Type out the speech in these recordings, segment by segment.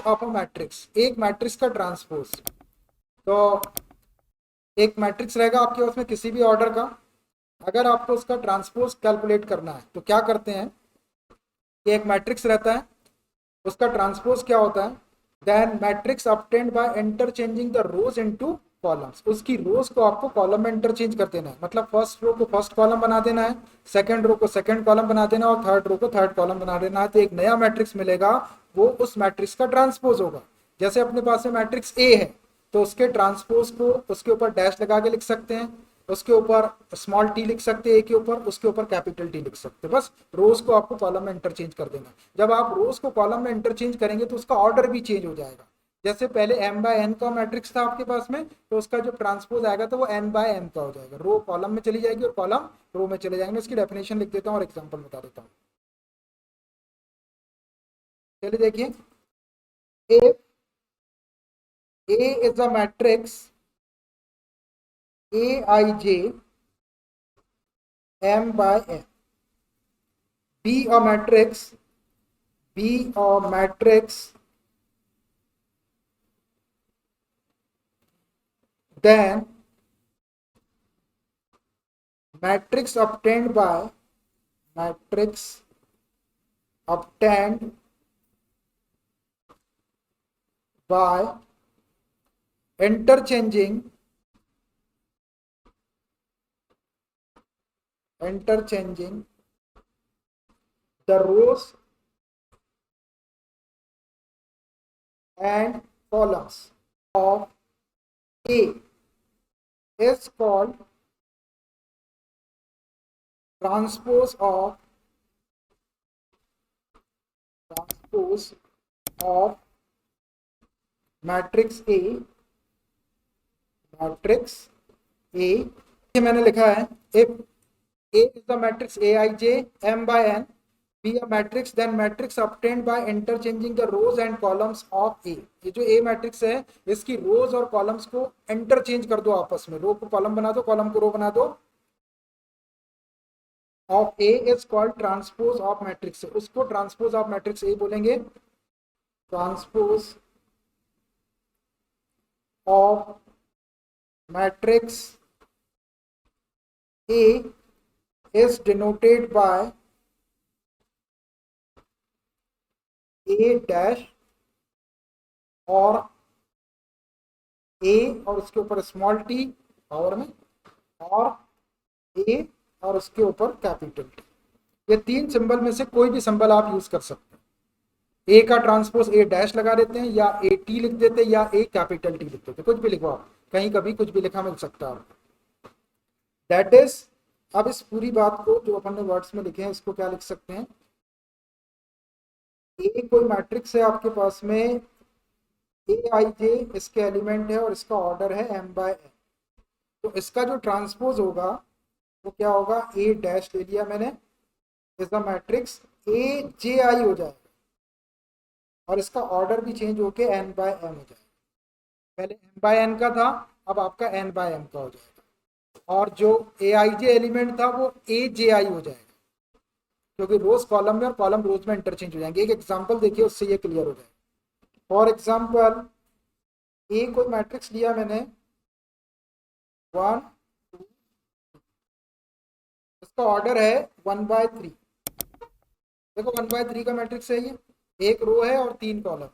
Of a matrix, एक matrix का transpose. तो एक मैट्रिक्स रहेगा आपके पास में किसी भी ऑर्डर का, अगर आपको उसका ट्रांसपोज कैलकुलेट करना है तो क्या करते हैं कि एक मैट्रिक्स रहता है, उसका ट्रांसपोज क्या होता है, then matrix obtained by interchanging the rows into columns, उसकी रोज को आपको कॉलम में इंटरचेंज कर देना है, मतलब फर्स्ट रो को फर्स्ट कॉलम बना देना है, सेकंड रो को सेकंड कॉलम बना देना और थर्ड रो को थर्ड कॉलम बना देना है, तो एक नया मैट्रिक्स मिलेगा, वो उस मैट्रिक्स का ट्रांसपोज होगा। जैसे अपने पास में मैट्रिक्स ए है तो उसके ट्रांसपोज को उसके ऊपर डैश लगा के लिख सकते हैं, उसके ऊपर स्मॉल टी लिख सकते हैं ए के ऊपर, उसके ऊपर कैपिटल टी लिख सकते हैं, बस रोज को आपको कॉलम में इंटरचेंज कर देना। जब आप रोज को कॉलम में इंटरचेंज करेंगे तो उसका ऑर्डर भी चेंज हो जाएगा। जैसे पहले m बाय n का मैट्रिक्स था आपके पास में, तो उसका जो ट्रांसपोज आएगा तो वो n बाय m का हो जाएगा, रो कॉलम में चली जाएगी और कॉलम रो में चले जाएंगे। मैं इसकी डेफिनेशन लिख देता हूँ और एग्जांपल बता देता हूँ। चलिए देखिए, if A is a matrix aij m by n, be a matrix then matrix obtained by interchanging the rows and columns of A is called transpose of matrix A. ये मैंने लिखा है, if A is the matrix aij m by n, be a matrix then matrix obtained by interchanging the rows and columns of A। ये जो A matrix है इसकी रोज और columns को इंटरचेंज कर दो आपस में, रो को कॉलम बना दो, कॉलम को रो बना दो। Of A is called transpose of matrix, उसको ट्रांसपोज ऑफ मैट्रिक्स A बोलेंगे। Transpose of matrix A is denoted by A dash और A और उसके ऊपर स्मॉल टी पावर में, और A और उसके ऊपर कैपिटल टी। ये तीन सिंबल में से कोई भी सिंबल आप यूज कर सकते हैं। ए का ट्रांसपोज ए डैश लगा देते हैं, या ए टी लिख देते हैं, या ए कैपिटल टी लिख देते हैं, कुछ भी लिखो आप, कहीं कभी कुछ भी लिखा मिल सकता है आपको। दैट इज, अब इस पूरी बात को जो अपन ने वर्ड्स में लिखे हैं इसको क्या लिख सकते हैं, ए कोई मैट्रिक्स है आपके पास में, ए आई जे इसके एलिमेंट है और इसका ऑर्डर है m बाय n, तो इसका जो ट्रांसपोज होगा वो क्या होगा, ए डैश ले लिया मैंने, is the matrix A J आई हो जाएगा, और इसका ऑर्डर भी चेंज होके n बाय m हो जाएगा। पहले m बाय n का था, अब आपका n बाय m का हो जाएगा, और जो ए आई जे एलिमेंट था वो ए जे आई हो जाएगा, क्योंकि रोज कॉलम में और कॉलम रोज में इंटरचेंज हो जाएंगे। एक एग्जांपल देखिए, उससे ये क्लियर हो जाएगा। फॉर एग्जांपल, ए कोई मैट्रिक्स लिया मैंने 1 2, इसका ऑर्डर है 1/3। देखो 1/3 का मैट्रिक्स है ये, एक रो है और 3 कॉलम।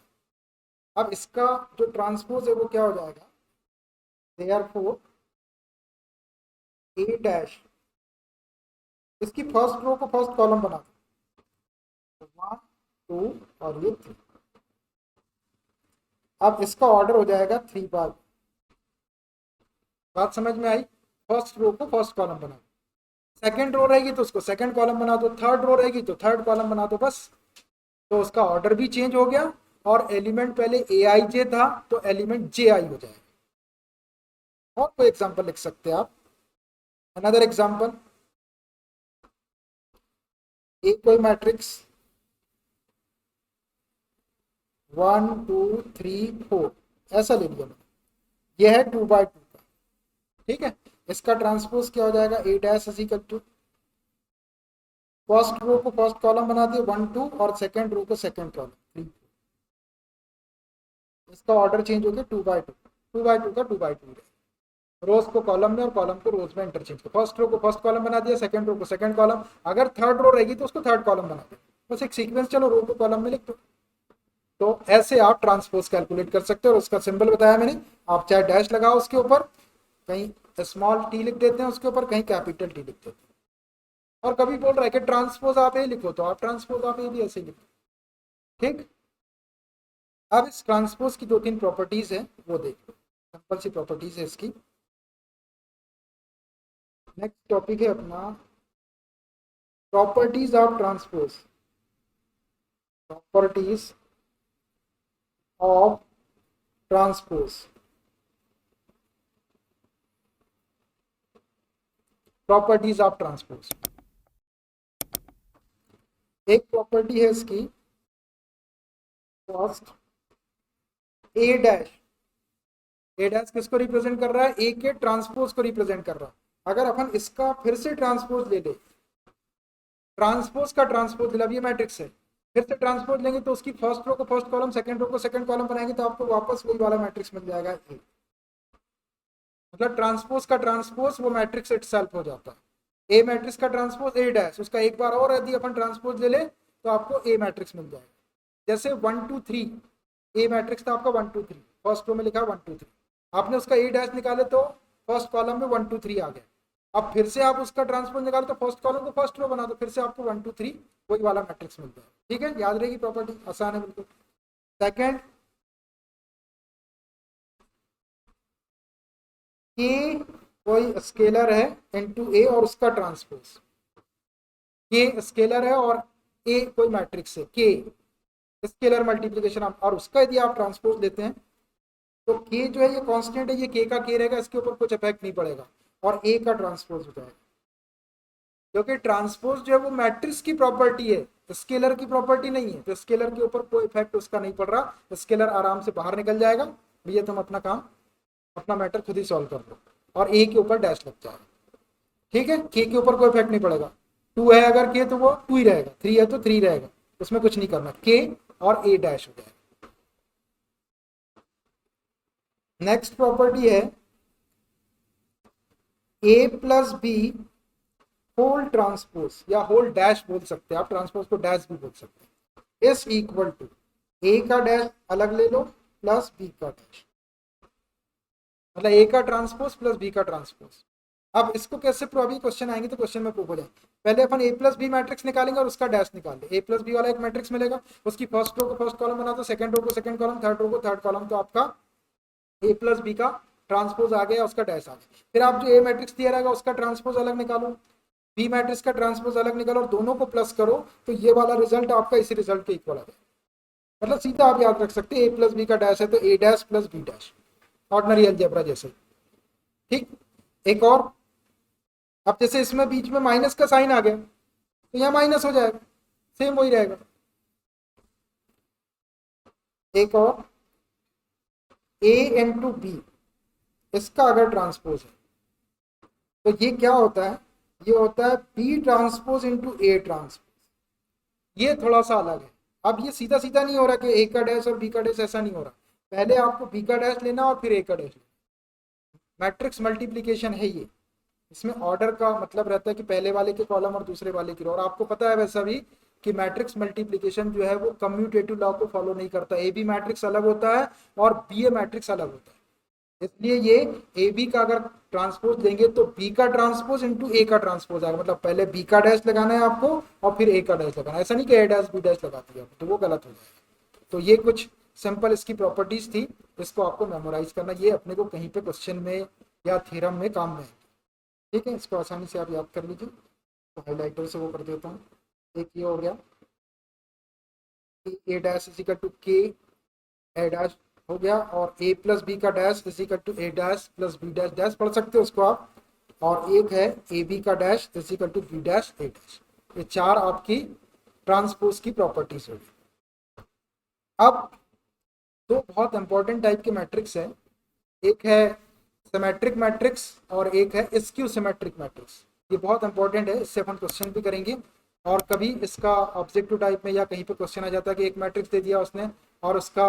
अब इसका जो ट्रांसपोज है वो क्या हो जाएगा, देयरफॉर ए डैश, इसकी फर्स्ट रो को फर्स्ट कॉलम बना दो, 1 2 और ये 3। अब इसका ऑर्डर हो जाएगा 3 बार। बात समझ में आई, फर्स्ट रो को फर्स्ट कॉलम बना दो, सेकंड रो रहेगी तो उसको सेकंड कॉलम बना दो, थर्ड रो रहेगी तो थर्ड कॉलम बना दो, बस। तो उसका ऑर्डर भी चेंज हो गया, और एलिमेंट पहले ए आई जे था तो एलिमेंट जे आई हो जाएगा। और कोई एग्जांपल लिख सकते हैं आप, अनदर एग्जांपल, एक कोई मैट्रिक्स 1 2 3 4 ऐसा ले लिया मैंने, यह है 2/2 का, ठीक है। इसका ट्रांसपोज क्या हो जाएगा, A dash is equal to, first row को फर्स्ट कॉलम बना दिए 1 2, और सेकंड रो को सेकंड कॉलम 3। इसका ऑर्डर चेंज हो गया 2/2, 2/2 का 2/2 रोज को कॉलम में और कॉलम को रोज में इंटरचेंज को, फर्स्ट रो को फर्स्ट कॉलम बना दिया, सेकंड रो को सेकंड कॉलम, अगर थर्ड रो रहेगी तो उसको थर्ड कॉलम बना दिया, बस एक सीक्वेंस, चलो रो को कॉलम में लिख दो। तो ऐसे आप ट्रांसपोज कैलकुलेट कर सकते हो, और उसका सिंबल बताया मैंने, आप चाहे डैश लगाओ उसके ऊपर, कहीं स्मॉल टी लिख देते हैं उसके ऊपर, कहीं कैपिटल टी लिख देते हैं। और कभी बोल रहा है कि ट्रांसपोज आप ए लिखो, तो आप ट्रांसपोज आप ए भी ऐसे लिखो। ठीक, अब इस ट्रांसपोज की 2-3 प्रॉपर्टीज है वो देखो, सिंपल सी प्रॉपर्टीज है इसकी। नेक्स्ट टॉपिक है अपना properties of transpose, properties of transpose, properties of transpose. एक प्रॉपर्टी है इसकी first, A dash, A dash किसको रिप्रेजेंट कर रहा है, ए के ट्रांसपोज को रिप्रेजेंट कर रहा है। अगर अपन इसका फिर से ट्रांसपोज ले ले, ट्रांसपोज का ट्रांसपोज ले, अब ये मैट्रिक्स है, फिर से ट्रांसपोज लेंगे तो उसकी फर्स्ट रो को फर्स्ट कॉलम, सेकंड रो को सेकंड कॉलम बनाएंगे तो आपको वापस वही वाला मैट्रिक्स मिल जाएगा ए। मतलब ट्रांसपोज का ट्रांसपोज वो मैट्रिक्स इटसेल्फ हो जाता है। ए मैट्रिक्स का ट्रांसपोज ए डैश, उसका एक बार और यदि अपन ट्रांसपोज ले ले तो आपको ए मैट्रिक्स मिल जाएगा। जैसे 1 2 3, ए मैट्रिक्स था आपका 1 2 3, फर्स्ट रो में लिखा 1 2 3, आपने उसका ए डैश निकाले तो फर्स्ट कॉलम में 1 2 3 आ गया। अब फिर से आप उसका ट्रांसपोज निकालो तो फर्स्ट कॉलम को फर्स्ट रो बना दो, फिर से आपको 1 2 3 वही वाला मैट्रिक्स मिल जाएगा। ठीक है, याद रहेगी प्रॉपर्टी, आसान है बिल्कुल। सेकेंड, के कोई स्केलर है इनटू ए और उसका ट्रांसपोज, के स्केलर है और ए कोई मैट्रिक्स है, के स्केलर मल्टीप्लिकेशन, और उसका यदि आप ट्रांसपोज लेते हैं तो के जो है ये कांस्टेंट है, ये के का के रहेगा, इसके ऊपर कुछ इफेक्ट नहीं पड़ेगा, और ए का ट्रांसपोज हो जाएगा। क्योंकि ट्रांसपोज जो है वो मैट्रिक्स की प्रॉपर्टी है, स्केलर की प्रॉपर्टी नहीं है, तो स्केलर के ऊपर कोई इफेक्ट उसका नहीं पड़ रहा, स्केलर आराम से बाहर निकल जाएगा, भैया तुम अपना काम, अपना मैटर खुद ही सॉल्व कर लो, और ए के ऊपर डैश लग जाएगा। ठीक है, के ऊपर कोई इफेक्ट नहीं पड़ेगा। 2 है अगर के तो वो 2 ही रहेगा, 3 है तो 3 रहेगा, उसमें कुछ नहीं करना, के और ए डैश हो जाएगा। नेक्स्ट प्रॉपर्टी है ए प्लस बी होल ट्रांसपोज, या होल डैश बोल सकते हैं आप, ट्रांसपोज को डैश भी बोल सकते हैं, इज इक्वल टू ए का डैश अलग ले लो प्लस बी का डैश, मतलब ए का ट्रांसपोज प्लस बी का ट्रांसपोज। अब इसको कैसे प्रूव, अभी क्वेश्चन आएंगे तो क्वेश्चन में प्रूव हो जाए। पहले अपन ए प्लस बी मैट्रिक्स निकालेंगे और उसका डैश निकाल ले, ए प्लस बी वाला एक मैट्रिक्स मिलेगा, उसकी फर्स्ट रो को फर्स्ट कॉलम बना दो, सेकंड रो को सेकंड कॉलम, थर्ड रो को थर्ड कॉलम, तो आपका ए प्लस बी का ट्रांसपोज आ गया, उसका डैश आ गया। फिर आप जो ए मैट्रिक्स दिया रहेगा उसका ट्रांसपोज अलग निकालो, बी मैट्रिक्स का ट्रांसपोज अलग निकालो, और दोनों को प्लस करो, तो ये वाला रिजल्ट आपका इसी रिजल्ट के इक्वल आ जाए। मतलब सीधा आप याद रख सकते हैं, ए प्लस बी का डैश है तो A dash plus B dash, ordinary algebra जैसे। ठीक, एक और, अब जैसे इसमें बीच में माइनस का साइन आ गया तो यहाँ माइनस हो जाएगा, सेम वही रहेगा। एक और, ए इंटू बी, इसका अगर ट्रांसपोज है तो ये क्या होता है, ये होता है B transpose into A transpose. ये थोड़ा सा अलग है, अब ये सीधा सीधा नहीं हो रहा कि ए का डैश और बी का डैश, ऐसा नहीं हो रहा, पहले आपको बी का डैश लेना और फिर ए का डैश लेना, मैट्रिक्स मल्टीप्लीकेशन है ये। इसमें ऑर्डर का मतलब रहता है कि पहले वाले के कॉलम और दूसरे वाले की रो, और आपको पता है वैसा भी कि मैट्रिक्स मल्टीप्लिकेशन जो है वो कम्यूटेटिव लॉ को फॉलो नहीं करता, ए बी मैट्रिक्स अलग होता है और बी ए मैट्रिक्स अलग होता है, इसलिए ये ए बी का अगर ट्रांसपोज लेंगे तो बी का ट्रांसपोज इंटू ए का ट्रांसपोज आएगा, मतलब पहले बी का डैश लगाना है आपको और फिर ए का डैश लगाना है, ऐसा नहीं कि ए डैश बी डैश लगा दिया तो वो गलत हो जाएगा। तो ये कुछ सिंपल इसकी प्रॉपर्टीज थी, इसको आपको मेमोराइज करना, ये अपने को कहीं पे क्वेश्चन में या थ्योरम में काम में। ठीक है, इसको आसानी से आप याद कर लीजिए, तो हाईलाइटर से वो कर देता हूँ। एक ये हो गया A dash is equal to K A dash हो गया, और ए प्लस बी का dash is equal to A dash plus B dash, dash पढ़ सकते हो उसको आप, और एक है ए बी का dash is equal to B dash A dash. ये चार आपकी ट्रांसपोज की प्रॉपर्टीज होगी। अब दो बहुत इंपॉर्टेंट टाइप के मैट्रिक्स है, एक है सिमेट्रिक मैट्रिक्स और एक है स्क्यू सिमेट्रिक मैट्रिक्स। ये बहुत इंपॉर्टेंट है, इससे अपन क्वेश्चन भी करेंगे, और कभी इसका ऑब्जेक्टिव टाइप में या कहीं पे क्वेश्चन आ जाता है कि एक मैट्रिक्स दे दिया उसने और उसका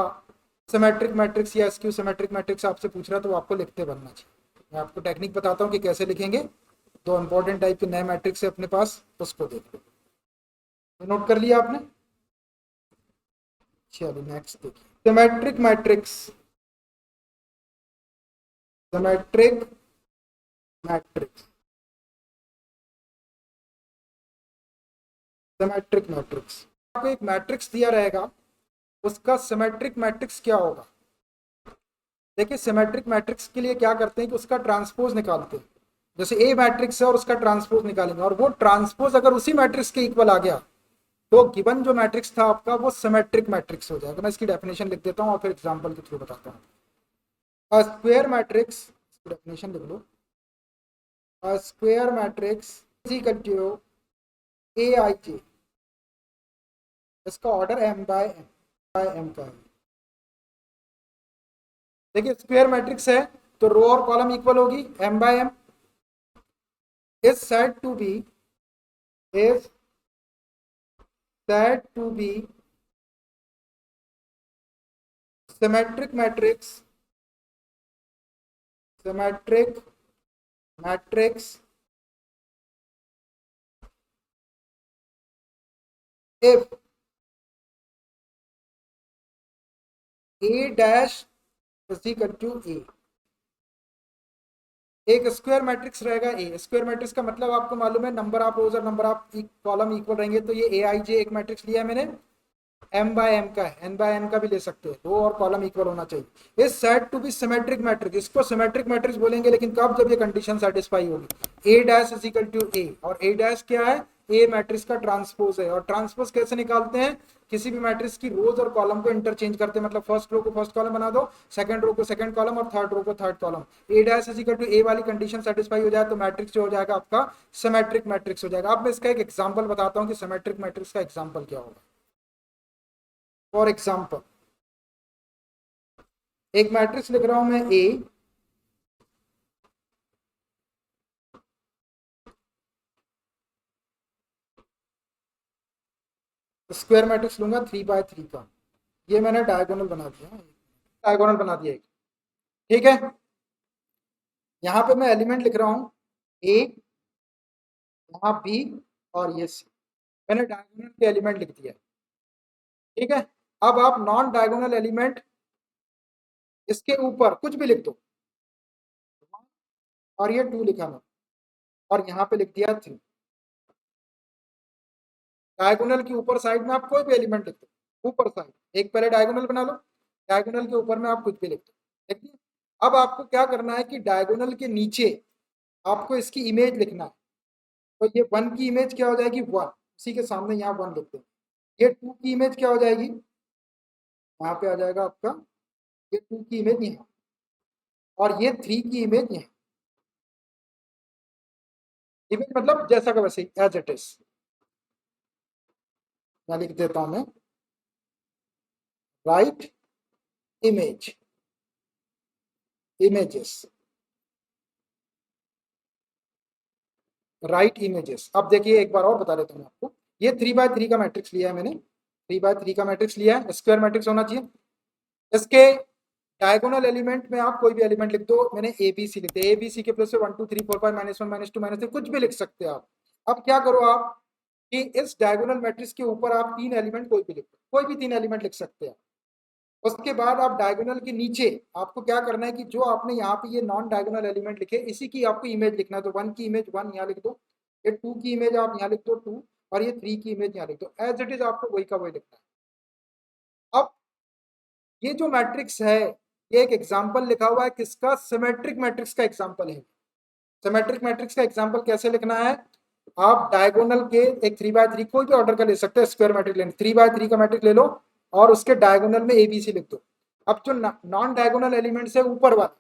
सिमेट्रिक मैट्रिक्स या स्क्यू सिमेट्रिक मैट्रिक्स आपसे पूछ रहा है तो आपको लिखते बनना चाहिए। मैं आपको टेक्निक बताता हूँ कि कैसे लिखेंगे। दो इंपॉर्टेंट टाइप के नए मैट्रिक्स है अपने पास, उसको देख लो। नोट कर लिया आपने? चलिए नेक्स्ट देखिए, symmetric matrix. Symmetric matrix, symmetric matrix, आपको एक मैट्रिक्स दिया रहेगा, उसका सिमेट्रिक मैट्रिक्स क्या होगा। देखिए सिमेट्रिक मैट्रिक्स के लिए क्या करते हैं कि उसका ट्रांसपोज निकालते हैं। जैसे ए मैट्रिक्स है और उसका ट्रांसपोज निकालेंगे, और वो ट्रांसपोज अगर उसी मैट्रिक्स के इक्वल आ गया तो गिवन जो मैट्रिक्स था आपका वो सिमेट्रिक मैट्रिक्स हो जाएगा। मैं इसकी डेफिनेशन लिख देता हूँ और फिर एग्जांपल के थ्रू बताता हूँ। अ स्क्वायर मैट्रिक्स, इसकी डेफिनेशन लिख लो। A square matrix is equal to A I J, इसका ऑर्डर एम बाय एम का है। देखिए स्क्वायर मैट्रिक्स है तो रो और कॉलम इक्वल होगी, M by M is said to be, is said to be symmetric matrix, symmetric matrix if a dash is equal to a। एक square matrix रहेगा ए, square matrix का मतलब आपको मालूम है नंबर ऑफ रोज और नंबर ऑफ कॉलम इक्वल रहेंगे, तो ये ए आई जे एक मैट्रिक्स लिया है मैंने, एम बाय एम का है, एन बाय एन का भी ले सकते हैं, रो और कॉलम इक्वल होना चाहिए। Is said to be symmetric matrix, इसको सिमेट्रिक मैट्रिक्स बोलेंगे लेकिन कब, जब ये कंडीशन सेटिस्फाई होगी। A dash is equal to A, और ए डैश क्या है, ए मैट्रिक्स का ट्रांसपोज है। और ट्रांसपोज कैसे निकालते हैं, किसी भी मैट्रिक्स की रोज और कॉलम को इंटरचेंज करते हैं, मतलब फर्स्ट रो को फर्स्ट कॉलम बना दो, सेकंड रो को सेकंड कॉलम और थर्ड रो को third column. A dash is equal to A वाली कंडीशन सेटिस्फाई हो जाए तो मैट्रिक्स जो हो जाएगा आपका सिमेट्रिक मैट्रिक्स हो जाएगा। अब मैं इसका एक एग्जांपल बताता हूं कि सिमेट्रिक मैट्रिक्स का एग्जांपल क्या होगा। फॉर एग्जाम्पल एक मैट्रिक्स लिख रहा हूं मैं ए, स्क्वायर मैट्रिक्स लूंगा 3 बाय 3 का, ये मैंने डायगोनल बना दिया, डायगोनल बना दिया एक, ठीक है। यहां पे मैं एलिमेंट लिख रहा हूं ए, यहाँ बी और ये सी, मैंने डायगोनल के एलिमेंट लिख दिया, ठीक है। अब आप नॉन डायगोनल एलिमेंट इसके ऊपर कुछ भी लिख दो, और ये 2 लिखा मैं, और यहाँ पे लिख दिया 3। डायगोनल के ऊपर साइड में आप कोई भी एलिमेंट लिख दो, ऊपर साइड एक पहले डायगोनल बना लो, डायगोनल के ऊपर में आप कुछ भी लिख दो, ठीक है। अब आपको क्या करना है कि डायगोनल के नीचे आपको इसकी इमेज लिखना है। तो ये 1 की इमेज क्या हो जाएगी, 1, उसी के सामने यहाँ 1 लिखते हैं। ये 2 की इमेज क्या हो जाएगी, यहाँ पे आ जाएगा आपका ये 2 की इमेज यहाँ, और ये 3 की इमेज यहाँ। इमेज मतलब जैसा का वैसे एज इट इज, मैं लिख देता हूं मैं, right image, images, right images. अब देखिए एक बार और बता देता हूँ आपको, ये 3 बाय 3 का मैट्रिक्स लिया है मैंने, 3 बाय 3 का मैट्रिक्स लिया है, स्क्वायर मैट्रिक्स होना चाहिए। इसके डायगोनल एलिमेंट में आप कोई भी एलिमेंट लिख दो, मैंने ए बी सी लिख दिया, ए बी सी के प्लस से 1 2 3 4 5 -1 -2 -3 कुछ भी लिख सकते हैं आप। अब क्या करो आप कि इस डायगोनल मैट्रिक्स के ऊपर आप 3 एलिमेंट कोई भी लिख दो, कोई भी 3 एलिमेंट लिख सकते हैं। उसके बाद आप डायगोनल के नीचे आपको क्या करना है कि जो आपने यहाँ पे ये नॉन डायगोनल एलिमेंट लिखे इसी की आपको इमेज लिखना है। तो 1 की इमेज 1 यहाँ लिख दो, ये 2 की इमेज आप यहाँ लिख दो 2, और ये 3 की इमेज यहाँ लिख दो, एज इट इज आपको वही का वही लिखना है। अब ये जो मैट्रिक्स है ये एक एग्जाम्पल लिखा हुआ है किसका, सिमेट्रिक मैट्रिक्स का एग्जाम्पल है। सिमेट्रिक मैट्रिक्स का एग्जाम्पल कैसे लिखना है, आप डायगोनल के एक 3 बाय 3 कोई भी ऑर्डर का ले सकते हैं, स्क्वायर मैट्रिक्स लेना, 3 बाय 3 का मैट्रिक्स ले लो और उसके डायगोनल में एबीसी लिख दो। अब जो नॉन डायगोनल एलिमेंट्स है ऊपर वाला,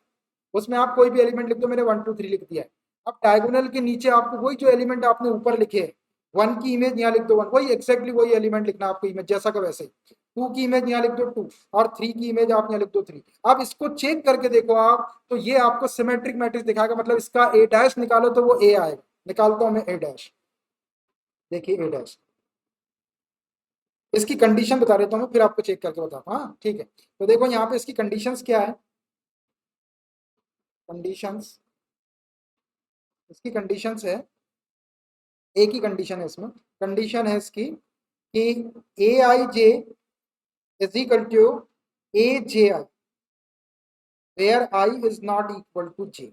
उसमें आप कोई भी एलिमेंट लिख दो, मैंने 1 2 3 लिख दिया है। अब डायगोनल के नीचे आपको वही जो एलिमेंट आपने ऊपर लिखे है, 1 की इमेज यहाँ लिख दो 1, वही एक्जैक्टली वही एलिमेंट लिखना आपको इमेज जैसा का वैसे ही। 2 की इमेज यहाँ लिख दो 2, और 3 की इमेज आप यहाँ लिख दो 3। अब इसको चेक करके देखो आप, तो ये आपको सिमेट्रिक मैट्रिक्स दिखाएगा, मतलब इसका ए डैश निकालो तो वो ए आएगा। निकालता हूं मैं ए डैश, देखिए ए डैश, इसकी कंडीशन बता देता हूँ मैं, फिर आपको चेक करके बताता हूँ। हाँ ठीक है, तो देखो यहाँ पे इसकी कंडीशंस क्या है। कंडीशंस, इसकी कंडीशंस है, एक ही कंडीशन है इसमें। कंडीशन है इसकी कि A I J is equal to A J I where I is not equal to J.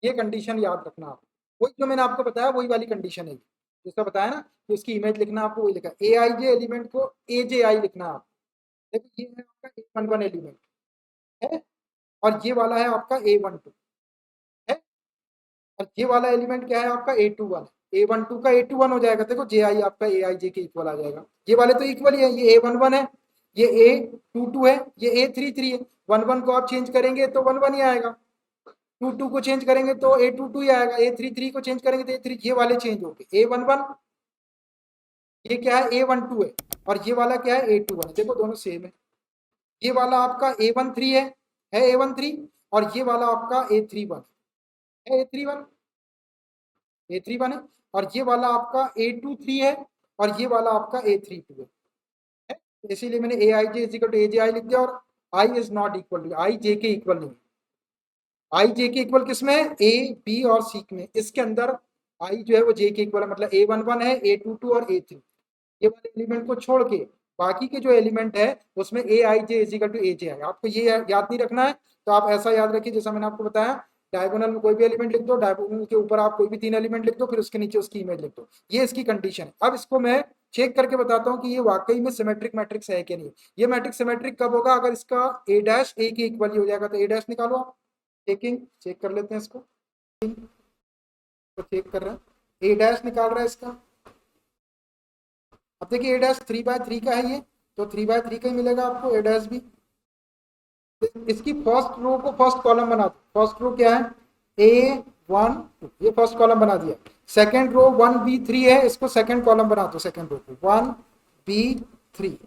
ये कंडीशन याद रखना आप। वही जो मैंने आपको बताया वही वाली कंडीशन है, जिसका बताया ना कि उसकी इमेज लिखना, आपको वही लिखा ए आई जे एलिमेंट को ए जे आई लिखना है आप। देखो ये है आपका ए वन वन एलिमेंट है, और ये वाला है आपका ए वन टू है, और ये वाला एलिमेंट क्या है आपका A two one. A one two का ए टू वन हो जाएगा, देखो जे आई आपका ए आई जे के इक्वल आ जाएगा। ये वाले तो इक्वल ही है, ये ए वन वन है, ये ए टू टू है, ये ए थ्री थ्री है। वन वन को आप चेंज करेंगे तो वन वन ही आएगा, टू टू को चेंज करेंगे तो ए टू टू ही आएगा, ए थ्री थ्री को चेंज करेंगे तो ए थ्री। ये वाले चेंज हो गए, ए वन वन ये क्या है ए वन टू है, और ये वाला क्या है ए टू वन। देखो दोनों सेम है, ये वाला आपका ए वन थ्री है ए वन थ्री, और ये वाला आपका ए थ्री वन है ए थ्री वन, ए थ्री वन है, और ये वाला आपका ए टू थ्री है, और ये वाला आपका ए थ्री टू है। इसीलिए मैंने ए I J is equal to A J आई लिख दिया, और आई इज नॉट इक्वल टू, आई जे के इक्वल नहीं। आई जे के इक्वल किसमें है, ए बी और सी में। इसके अंदर आई जो है वो जे के इक्वल है, मतलब ए वन वन है, ए टू टू और ए थ्री। ये वाले एलिमेंट को छोड़ के बाकी के जो एलिमेंट है उसमें ए I J is equal to A J आई। आपको ये याद नहीं रखना है, तो आप ऐसा याद रखिए जैसा मैंने आपको बताया, डायगोनल में कोई भी एलिमेंट लिख दो, डायगोनल के ऊपर आप कोई भी तीन एलिमेंट लिख दो, फिर उसके नीचे उसकी इमेज लिख दो। ये इसकी कंडीशन है। अब इसको मैं चेक करके बताता हूँ कि ये वाकई में सिमेट्रिक मैट्रिक्स है कि नहीं। ये मैट्रिक्स सिमेट्रिक कब होगा, अगर इसका ए डैश ए के इक्वल ही हो जाएगा। तो ए डैश निकालो आप, चेकिंग चेक कर लेते हैं इसको, तो चेक कर रहे हैं, ए डैश निकाल रहा है इसका। अब देखिए ए डैश थ्री बाय थ्री का है ये, तो थ्री बाय थ्री का ही मिलेगा आपको ए डैश भी। इसकी फर्स्ट रो को फर्स्ट कॉलम बना दो। फर्स्ट रो क्या है, ए वन टू, ये फर्स्ट कॉलम बना दिया। Second row one B three है, इसको सेकेंड कॉलम बना दो। सेकेंड रो को वन बी थ्री।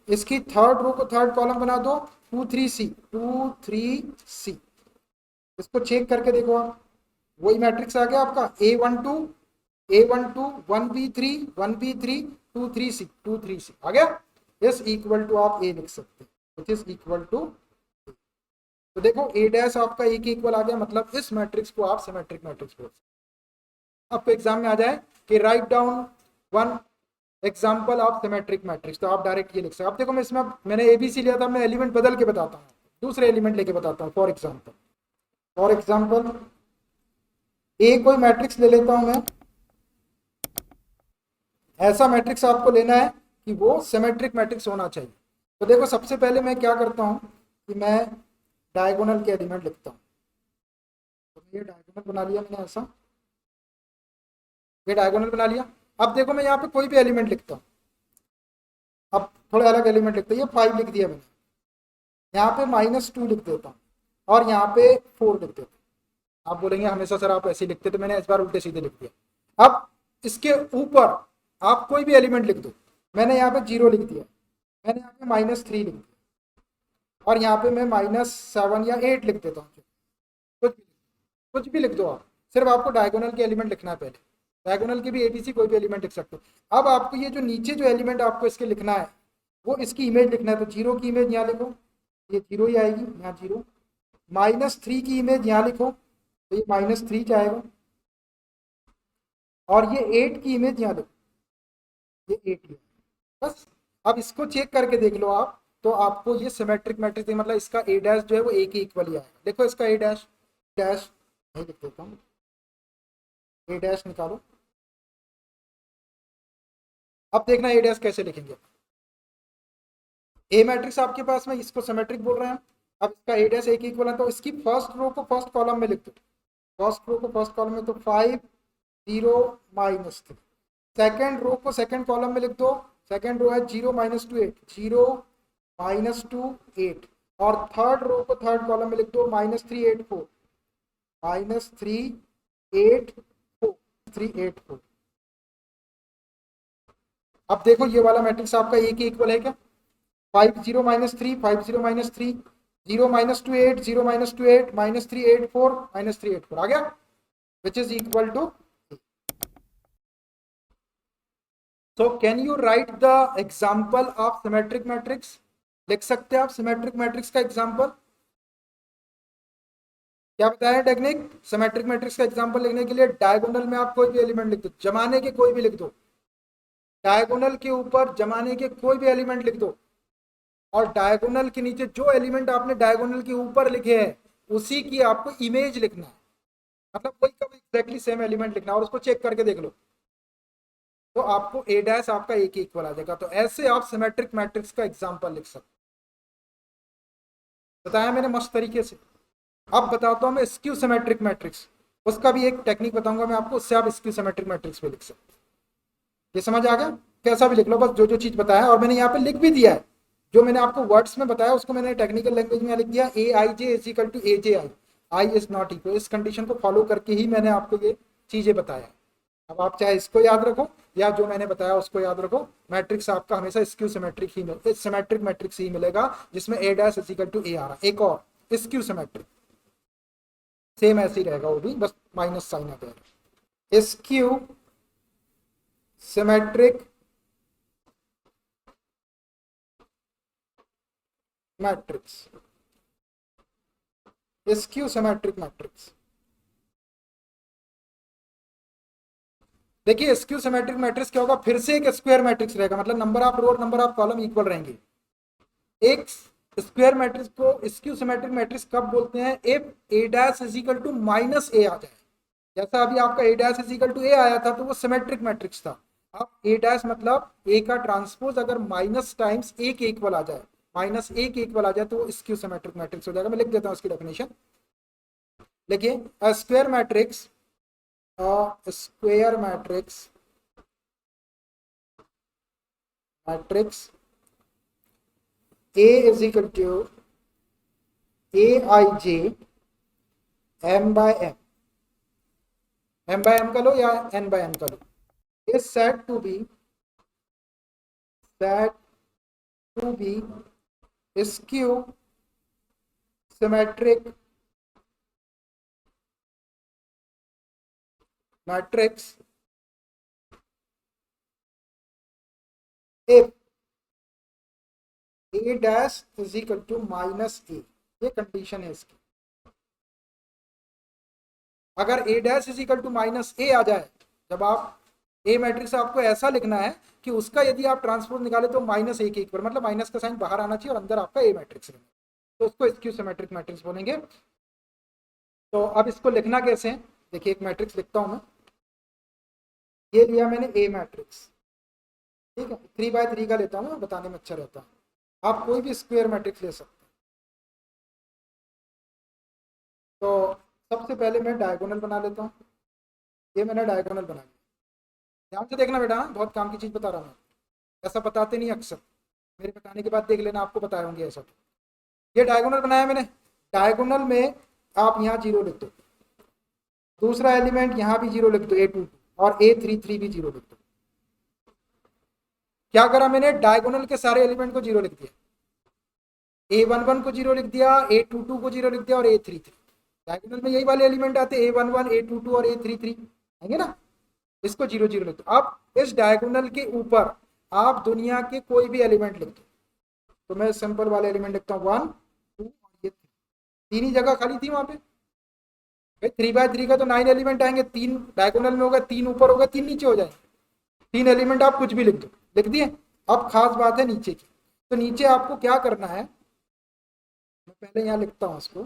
इसकी थर्ड रो को थर्ड कॉलम बना दो, two three C, two three C. इसको चेक करके देखो आप, वही मैट्रिक्स आ गया आपका A one two, A one two, one B three, one B three, two three C, two three C आ गया। इस इक्वल टू आप ए लिख सकते हैं, विच इज इक्वल टू। तो देखो ए डैश आपका ए के इक्वल आ गया, मतलब इस मैट्रिक्स को आप सिमेट्रिक मैट्रिक्स बोल सकते हैं। आपको एग्जाम में आ जाए कि write down one example of symmetric matrix, तो आप डायरेक्ट ये लिख सकते हैं। अब देखो मैं इसमें मैंने एबीसी लिया था, मैं एलिमेंट बदल के बताता हूँ, दूसरे एलिमेंट लेके बताता हूँ। फॉर एग्जाम्पल ए कोई मैट्रिक्स ले लेता हूं मैं। ऐसा मैट्रिक्स आपको लेना है कि वो सिमेट्रिक मैट्रिक्स होना चाहिए। तो देखो सबसे पहले मैं क्या करता हूं कि मैं डायगोनल के एलिमेंट लिखता हूं। तो ये डायगोनल बना लिया मैंने ऐसा, ये डायगोनल बना लिया। अब देखो मैं यहाँ पे कोई भी एलिमेंट लिखता हूँ, अब थोड़े अलग एलिमेंट लिखते हैं। ये 5 लिख दिया मैंने, यहाँ पे -2 लिख देता हूँ, और यहाँ पे 4 लिख देता हूँ। आप बोलेंगे हमेशा सर आप ऐसे ही लिखते, तो मैंने इस बार उल्टे सीधे लिख दिया। अब इसके ऊपर आप कोई भी एलिमेंट लिख दो। मैंने यहाँ पे 0 लिख दिया, मैंने यहाँ पे -3 लिख दिया, और यहाँ पे मैं -7 या 8 लिख देता हूँ। कुछ भी लिख दो आप, सिर्फ आपको डायगोनल के एलिमेंट लिखना है पहले। डायगोनल के भी एबीसी कोई भी एलिमेंट लिख सकते हो। अब आपको ये जो नीचे जो एलिमेंट आपको इसके लिखना है वो इसकी इमेज लिखना है। तो 0 की इमेज यहाँ लिखो, ये 0 ही आएगी यहाँ 0। -3 की इमेज यहाँ लिखो, तो ये -3 जाएगा, और ये 8 की इमेज यहाँ लिखो, ये 8 ही। बस अब इसको चेक करके देख लो आप, तो आपको ये सिमेट्रिक मैट्रिक्स, मतलब इसका ए डैश जो है वो ए के इक्वल ही आएगा। देखो इसका ए डैश डैश नहीं लिख देता हूँ, ए डैश निकालो। अब देखना ए डैश कैसे लिखेंगे। ए मैट्रिक्स आपके पास में, इसको सिमेट्रिक बोल रहे हैं। अब इसका ए डैश ए के इक्वल है, तो इसकी फर्स्ट रो को फर्स्ट कॉलम में लिख दो। फर्स्ट रो को फर्स्ट कॉलम में, तो 5 0 -3। सेकेंड रो को सेकेंड कॉलम में लिख दो। सेकेंड रो है 0 -2 8, 0 -2 8, और थर्ड रो को थर्ड कॉलम में लिख दो -3 8 4, -3 8 4, 3 8 4। अब देखो ये वाला मैट्रिक्स आपका ए के इक्वल है क्या। 5 0 -3, 5 0 -3, 0 -2 8, 0 -2 8, -3 8 4, -3 8 4 आ गया, which is equal to. So can you write the example of symmetric matrix? लिख सकते हैं आप सिमेट्रिक मैट्रिक्स का एग्जाम्पल? क्या बताया टेक्निक? सिमेट्रिक मैट्रिक्स का एग्जाम्पल लिखने के लिए डायगोनल में आप कोई भी एलिमेंट लिख दो, जमाने के कोई भी लिख दो, डायगोनल के ऊपर जमाने के कोई भी एलिमेंट लिख दो, और डायगोनल के नीचे जो एलिमेंट आपने डायगोनल के ऊपर लिखे हैं उसी की आपको इमेज लिखना है, मतलब कोई का एग्जैक्टली सेम एलिमेंट लिखना है और उसको चेक करके देख लो, तो आपको ए डैश आपका एक इक्वल आ जाएगा। तो ऐसे आप सिमेट्रिक मैट्रिक्स का एग्जांपल लिख सकते, बताया मैंने मस्त तरीके से। अब बताता हूं मैं स्क्यू सिमेट्रिक मैट्रिक्स, उसका भी एक टेक्निक बताऊंगा मैं आपको, उससे आप स्क्यू सिमेट्रिक मैट्रिक्स भी लिख सकते। ये समझ आ गया? कैसा भी लिख लो, बस जो जो चीज बताया, और मैंने यहाँ पे लिख भी दिया है, जो मैंने आपको वर्ड्स में बताया उसको मैंने टेक्निकल लैंग्वेज में लिख दिया, A I J is equal to A J I, I is not equal. इस कंडीशन को फॉलो करके ही मैंने आपको ये चीजें बताया। अब आप चाहे इसको याद रखो या जो मैंने बताया उसको याद रखो, मैट्रिक्स आपका हमेशा स्क्यू सिमेट्रिक ही सिमेट्रिक मैट्रिक्स ही मिलेगा जिसमें ए डैश इज इक्वल टू ए आ रहा है। एक और स्क्यू सिमेट्रिक सेम ऐसे ही रहेगा, वो भी बस माइनस साइन आ जाएगा। Skew symmetric matrix, skew symmetric matrix. देखिए स्क्यू सिमेट्रिक मैट्रिक्स क्या होगा, फिर से एक स्क्वायर मैट्रिक्स रहेगा, मतलब नंबर ऑफ रो और नंबर ऑफ कॉलम इक्वल रहेंगे। एक स्क्वायर मैट्रिक्स को स्क्यू सिमेट्रिक मैट्रिक्स कब बोलते हैं? If A dash is equal to minus A आ जाए, जैसा अभी आपका A dash is equal to A आया था तो वो सिमेट्रिक मैट्रिक्स था। अब ए डैश मतलब ए का ट्रांसपोज अगर माइनस टाइम्स ए के इक्वल आ जाए, माइनस ए के इक्वल आ जाए तो वो स्क्यू सिमेट्रिक मैट्रिक्स हो जाएगा। मैं लिख देता हूँ उसकी डेफिनेशन, देखिए square matrix, square matrix matrix A is equal to aij m by m, m by m का लो या n by n का लो, is said to be skew symmetric matrix if a dash is equal to minus a, ये कंडीशन है इसकी। अगर a dash is equal to minus a आ जाए, जब आप ए मैट्रिक्स आपको ऐसा लिखना है कि उसका यदि आप ट्रांसपोज निकाले तो माइनस ए के इक्वल, मतलब माइनस का साइन बाहर आना चाहिए और अंदर आपका ए मैट्रिक्स रहना, तो उसको स्क्यू सिमेट्रिक मैट्रिक्स बोलेंगे। तो अब इसको लिखना कैसे है, देखिए एक मैट्रिक्स लिखता हूं मैं, ये लिया मैंने ए मैट्रिक्स, ठीक है, 3x3 का लेता हूँ, बताने में अच्छा रहता है। आप कोई भी स्क्वायर मैट्रिक्स ले सकते हैं। तो सबसे पहले मैं डायगोनल बना लेता हूँ, ये मैंने डायगोनल बना लिया। ध्यान से देखना बेटा, बहुत काम की चीज़ बता रहा हूँ, ऐसा बताते नहीं अक्सर, मेरे बताने के बाद देख लेना, आपको बताए होंगे ऐसा। ये डायगोनल बनाया मैंने, डायगोनल में आप यहाँ 0 लिख दो, दूसरा एलिमेंट यहाँ भी 0 लिख दो, A22 और A33 भी 0 लिख दो। क्या करा मैंने, डायगोनल के सारे एलिमेंट को 0 लिख दिया, A11 को 0 लिख दिया, A22 को 0 लिख दिया और A33। डायगोनल में यही वाले एलिमेंट आते हैं, A11, A22 और A33 आएंगे ना, इसको 0 0 लिख दो। अब इस डायगोनल के ऊपर आप दुनिया के कोई भी एलिमेंट लिख दो, तो मैं सिंपल वाले एलिमेंट लिखता हूँ 1 2 और ये 3, तीन ही जगह खाली थी वहां पे भाई। 3x3 का तो 9 एलिमेंट आएंगे, 3 डायगोनल में होगा, 3 ऊपर होगा, 3 नीचे हो जाएंगे, 3 एलिमेंट आप कुछ भी लिख दो, लिख दिए। अब खास बात है नीचे की, तो नीचे आपको क्या करना है, मैं पहले यहाँ लिखता हूँ इसको,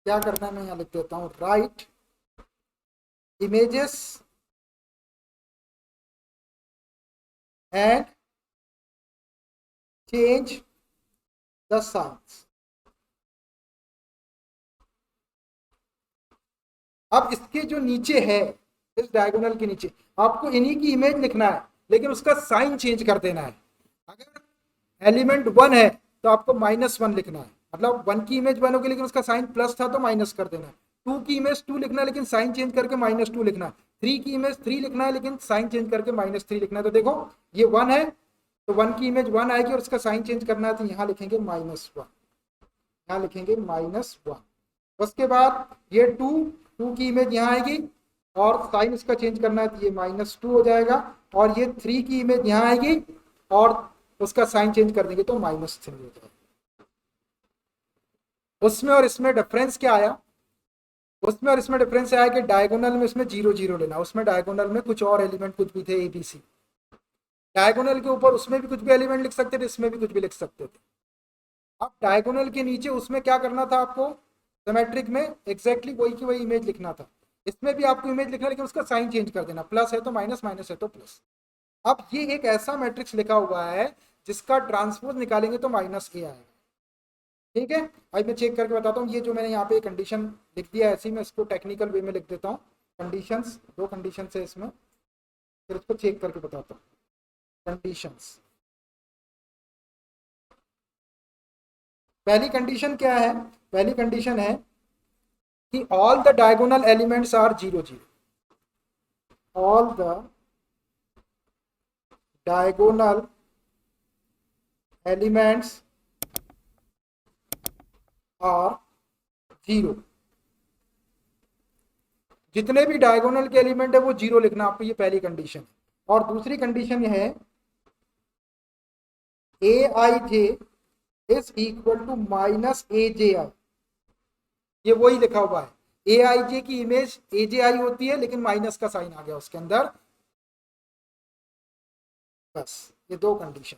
क्या करना है मैं यहाँ लिख देता हूँ, right images and change the science. अब इसके जो नीचे है, इस डायगोनल के नीचे आपको इन्हीं की इमेज लिखना है, लेकिन उसका साइन चेंज कर देना है। अगर एलिमेंट 1 है तो आपको -1 लिखना है, मतलब 1 की इमेज 1 होगी लेकिन उसका साइन प्लस था तो माइनस कर देना है। 2 की इमेज 2 लिखना है लेकिन साइन चेंज करके -2 लिखना है। 3 की इमेज 3 लिखना है लेकिन साइन चेंज करके -3 लिखना है। तो देखो ये 1 है तो 1 की इमेज 1 आएगी और उसका साइन चेंज करना है, तो यहाँ लिखेंगे -1, यहाँ लिखेंगे -1। उसके बाद ये 2 की इमेज यहाँ आएगी और साइन इसका चेंज करना है तो ये -2 हो जाएगा, और ये 3 की इमेज यहाँ आएगी और उसका साइन चेंज कर देंगे तो -3 हो जाएगा। उसमें और इसमें डिफरेंस क्या आया, उसमें और इसमें डिफरेंस आया कि डायगोनल में इसमें 0 0 लेना, उसमें डायगोनल में कुछ और एलिमेंट कुछ भी थे ABC, डायगोनल के ऊपर उसमें भी कुछ भी एलिमेंट लिख सकते थे, इसमें भी कुछ भी लिख सकते थे। अब डायगोनल के नीचे उसमें क्या करना था आपको, सिमेट्रिक में एग्जैक्टली वही की वही इमेज लिखना था, इसमें भी आपको इमेज लिखना, लेकिन उसका साइन चेंज कर देना, प्लस है तो माइनस, माइनस है तो प्लस। अब ये एक ऐसा मैट्रिक्स लिखा हुआ है जिसका ट्रांसपोज निकालेंगे तो -A आएगा। ठीक है, अब मैं चेक करके बताता हूँ, ये जो मैंने यहाँ पे कंडीशन लिख दिया है ऐसी, मैं इसको टेक्निकल वे में लिख देता हूँ। कंडीशंस, 2 कंडीशंस है इसमें, फिर इसको चेक करके बताता हूँ। कंडीशंस, पहली कंडीशन क्या है, पहली कंडीशन है कि all the diagonal elements are 0 0, all the diagonal elements are 0, जितने भी डायगोनल के एलिमेंट है वो 0 लिखना आपको, ये पहली कंडीशन है। और दूसरी कंडीशन ये है Aij is equal to -AJI, ये वही लिखा हुआ है, Aij की इमेज AJI होती है लेकिन माइनस का साइन आ गया उसके अंदर, बस ये 2 condition,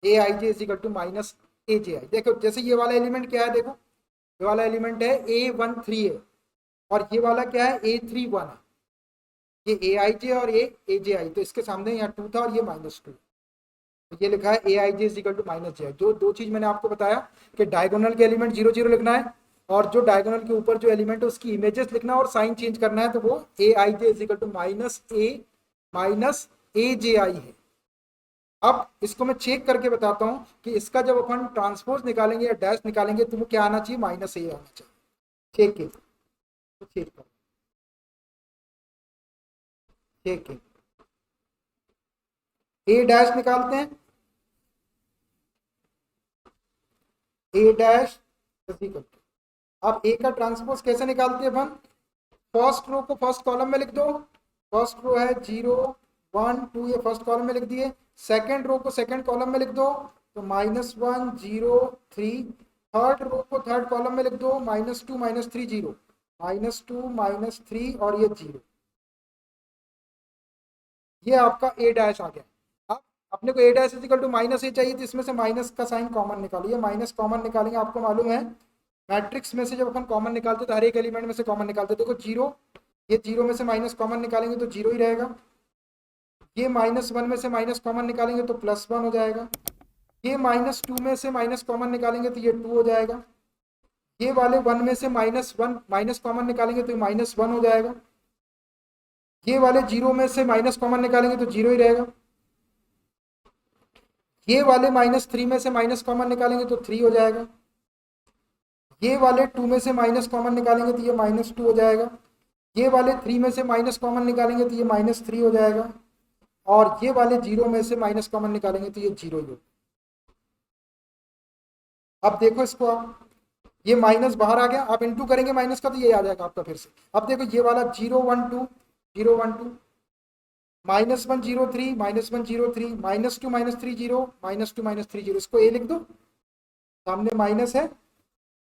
Aij is equal to -AJI। देखो जैसे ये वाला एलिमेंट क्या है, देखो ये वाला एलिमेंट है A13 है, और ये वाला क्या है A31 है, ये Aij और ये AJI, तो इसके सामने यहाँ 2 था और ये -2, ये लिखा है Aij is equal to -Ji। जो 2 चीज मैंने आपको बताया कि डायगोनल के एलिमेंट 0 0 लिखना है, और जो डायगोनल के ऊपर जो एलिमेंट है उसकी इमेजेस लिखना और साइन चेंज करना है, तो वो Aij is equal to -AJI है। अब इसको मैं चेक करके बताता हूं कि इसका जब अपन ट्रांसपोज निकालेंगे या डैश निकालेंगे तो वो क्या आना चाहिए, -A आना चाहिए। ठीक है, तो चेक करो, ठीक है, A डैश निकालते हैं, A डैश इक्वल टू, अब A का ट्रांसपोज कैसे निकालते हैं अपन, फर्स्ट रो को फर्स्ट कॉलम में लिख दो, फर्स्ट रो है 0 1 2, ये फर्स्ट कॉलम में लिख दिए, सेकंड रो को सेकंड कॉलम में लिख दो तो -1 0 3, थर्ड रो को थर्ड कॉलम में लिख दो -2 -3 0, -2 -3 और ये 0, ये आपका A डैश आ गया। अब अपने को A dash is equal to -A चाहिए, तो इसमें से माइनस का साइन कॉमन निकालिए, माइनस कॉमन निकालेंगे, आपको मालूम है मैट्रिक्स में से जब अपन कॉमन निकालते तो हर एक एलिमेंट में से कॉमन निकालते, देखो 0, ये 0 में से माइनस कॉमन निकालेंगे तो 0 ही रहेगा, ये -1 में से माइनस कॉमन निकालेंगे तो +1 हो जाएगा, ये -2 में से माइनस कॉमन निकालेंगे तो ये 2 हो जाएगा, ये वाले 1 में से -1 माइनस कॉमन निकालेंगे तो -1 हो जाएगा, ये वाले 0 में से माइनस कॉमन निकालेंगे तो 0 ही रहेगा, ये वाले -3 में से माइनस कॉमन निकालेंगे तो 3 हो जाएगा, ये वाले 2 में से माइनस कॉमन निकालेंगे तो ये -2 हो जाएगा, ये वाले 3 में से माइनस कॉमन निकालेंगे तो ये -3 हो जाएगा, और ये वाले 0 में से माइनस कॉमन निकालेंगे तो ये 0 ही होगा। अब देखो इसको आप, ये माइनस बाहर आ गया, आप इनटू करेंगे माइनस का तो ये आ जाएगा आपका फिर से। अब देखो ये वाला 0 1 2 0 1 2, -1 0 3 -1 0 3, -2 -3 0, -2 -3 0, इसको A लिख दो, सामने माइनस है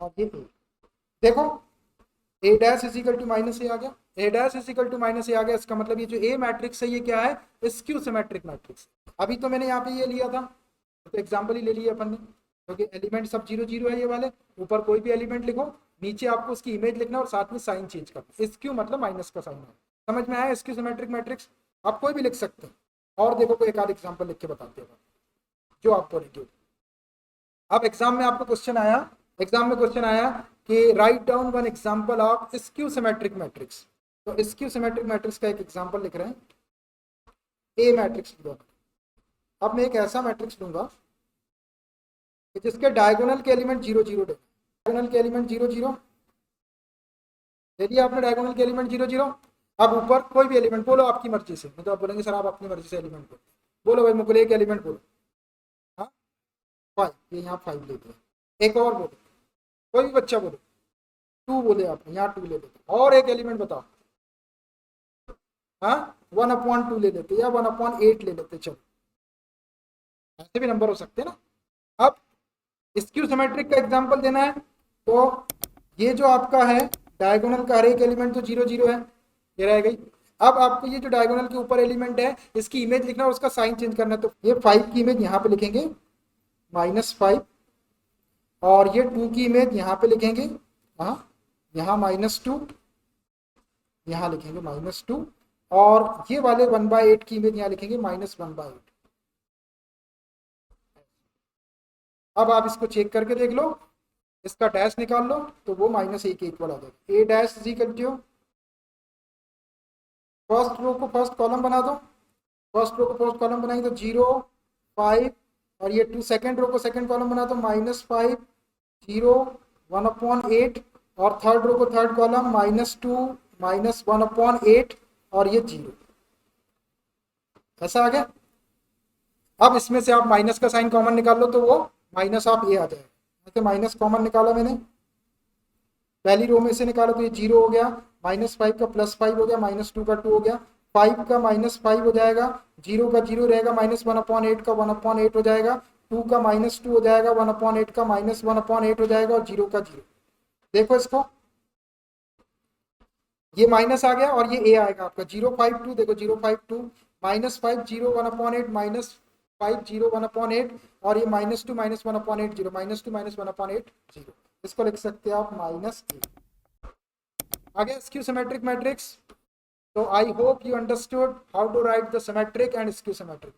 और ये A, देखो A dash is equal to -A आ गया, A dash is equal to -A आ गया, इसका मतलब ये जो A मैट्रिक्स है ये क्या है, स्क्यू सिमेट्रिक मैट्रिक्स। अभी तो मैंने यहाँ पे ये लिया था, तो एग्जाम्पल ही ले लिया अपन ने, क्योंकि एलिमेंट सब 0 0 है ये वाले, ऊपर कोई भी एलिमेंट लिखो, नीचे आपको उसकी इमेज लिखना और साथ में साइन चेंज करना, स्क्यू मतलब माइनस का साइन है। समझ में आया, स्क्यू सिमेट्रिक मैट्रिक्स आप कोई भी लिख सकते हैं। और देखो कोई एक आध एग्जाम्पल लिख के बताते हैं जो आपको लिखे। अब एग्जाम में आपको क्वेश्चन आया, एग्जाम में क्वेश्चन आया कि write down one example of skew symmetric matrix, तो स्क्यू सिमेट्रिक मैट्रिक्स का एक एग्जांपल लिख रहे हैं, ए मैट्रिक्स दो। अब मैं एक ऐसा मैट्रिक्स लूंगा कि जिसके डायगोनल के एलिमेंट 0 0 दे, डायगोनल के एलिमेंट 0 0 दे दिया आपने, डायगोनल के एलिमेंट 0 0। अब ऊपर कोई भी एलिमेंट बोलो आपकी मर्जी से, मैं तो आप बोलेंगे सर आप अपनी मर्जी से एलिमेंट बोलो, बोलो भाई मुकुल एक एलिमेंट बोलो, हाँ 5, ये यहाँ 5 लेते हैं, एक और बोलो, कोई भी बच्चा बोलो 2 बोले आपने, यहाँ 2 ले लेते, और एक एलिमेंट बताओ, हाँ 1/2 ले लेते या 1/8 ले लेते, चलो ऐसे भी नंबर हो सकते हैं ना। अब स्क्यू सिमेट्रिक का एग्जांपल देना है, तो ये जो आपका है डायगोनल का हर एक एलिमेंट तो 0 0 है, ये रह गई। अब आपको ये जो डायगोनल के ऊपर एलिमेंट है इसकी इमेज लिखना है, उसका साइन चेंज करना है, तो ये 5 की इमेज यहाँ पे लिखेंगे -5, और ये 2 की इमेज यहाँ पे लिखेंगे, हाँ यहाँ -2, यहाँ लिखेंगे -2, और ये वाले 1/8 की इमेज यहाँ लिखेंगे -1/8। अब आप इसको चेक करके देख लो, इसका डैश निकाल लो तो वो -1 के इक्वल आ जाएगा। A dash is equal to, first row को फर्स्ट कॉलम बना दो, फर्स्ट रो को फर्स्ट कॉलम बनाएंगे तो 0 5, और ये 2 सेकंड रो को सेकंड कॉलम बना दो -5 0 1/8, और थर्ड रो को थर्ड कॉलम -2 -1/8, और ये 0, ऐसा आ गया। अब इसमें से आप माइनस का साइन कॉमन निकाल लो तो वो माइनस ऑफ ए आ जाएगा, जैसे माइनस कॉमन निकाला मैंने, पहली रो में से निकाला तो ये 0 हो गया, -5 का +5 हो गया, -2 का 2 हो गया, 5 का -5 हो जाएगा, 0 का 0 रहेगा, -1/8 का 1/8 हो जाएगा, 2 का -2 हो जाएगा, 1/8 का -1/8 हो जाएगा, और 0 का 0। देखो इसको, ये माइनस आ गया और ये ए आएगा आपका 052, देखो 052 -5 0 1/8 -5 0 1/8, और ये -2 -1/8 0 -2 -1/8 0, इसको लिख सकते हैं आप -8। आगे skew symmetric matrix. So I hope you understood how to write the symmetric and skew symmetric.